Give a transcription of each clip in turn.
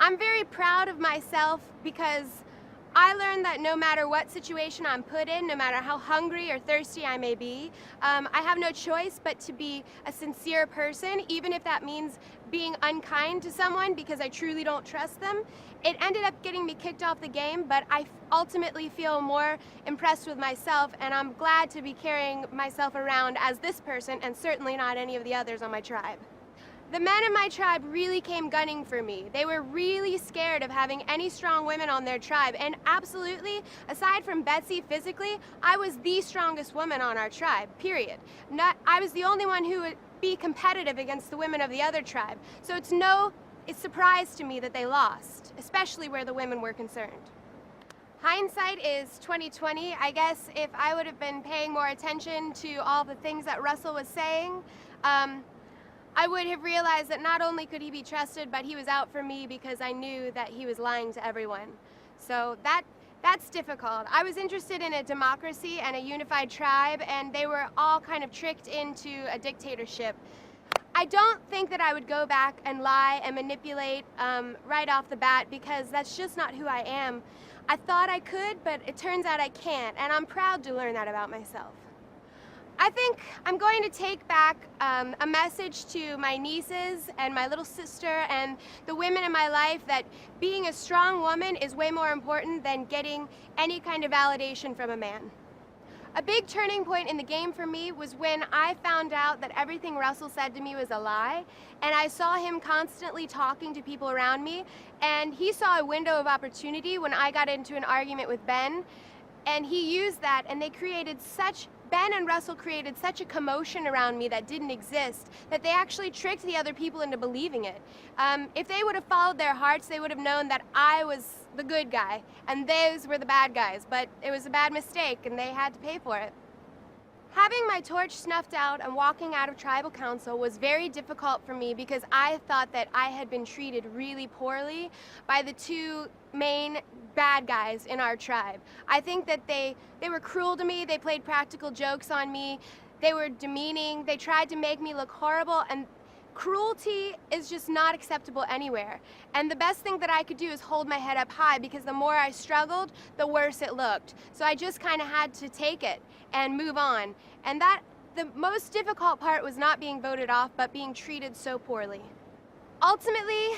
I'm very proud of myself because I learned that no matter what situation I'm put in, no matter how hungry or thirsty I may be, I have no choice but to be a sincere person, even if that means being unkind to someone because I truly don't trust them. It ended up getting me kicked off the game, but I ultimately feel more impressed with myself, and I'm glad to be carrying myself around as this person and certainly not any of the others on my tribe. The men in my tribe really came gunning for me. They were really scared of having any strong women on their tribe, and absolutely, aside from Betsy physically, I was the strongest woman on our tribe, period. I was the only one who would be competitive against the women of the other tribe, so it's no surprise to me that they lost, especially where the women were concerned. Hindsight is 2020. I guess if I would have been paying more attention to all the things that Russell was saying, I would have realized that not only could he be trusted, but he was out for me because I knew that he was lying to everyone. So that's difficult. I was interested in a democracy and a unified tribe, and they were all kind of tricked into a dictatorship. I don't think that I would go back and lie and manipulate right off the bat because that's just not who I am. I thought I could, but it turns out I can't, and I'm proud to learn that about myself. I think I'm going to take back a message to my nieces and my little sister and the women in my life that being a strong woman is way more important than getting any kind of validation from a man. A big turning point in the game for me was when I found out that everything Russell said to me was a lie, and I saw him constantly talking to people around me, and he saw a window of opportunity when I got into an argument with Ben, and he used that, and Ben and Russell created such a commotion around me that didn't exist that they actually tricked the other people into believing it. If they would have followed their hearts, they would have known that I was the good guy and those were the bad guys, but it was a bad mistake and they had to pay for it. Having my torch snuffed out and walking out of tribal council was very difficult for me because I thought that I had been treated really poorly by the two main bad guys in our tribe. I think that they were cruel to me, they played practical jokes on me, they were demeaning, they tried to make me look horrible, and cruelty is just not acceptable anywhere. And the best thing that I could do is hold my head up high because the more I struggled, the worse it looked. So I just kind of had to take it and move on. And the most difficult part was not being voted off, but being treated so poorly. Ultimately,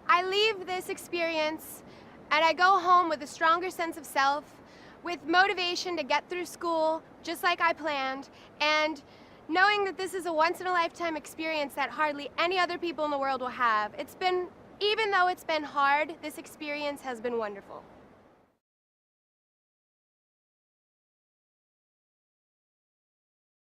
I leave this experience and I go home with a stronger sense of self, with motivation to get through school just like I planned, and knowing that this is a once-in-a-lifetime experience that hardly any other people in the world will have. Even though it's been hard, this experience has been wonderful.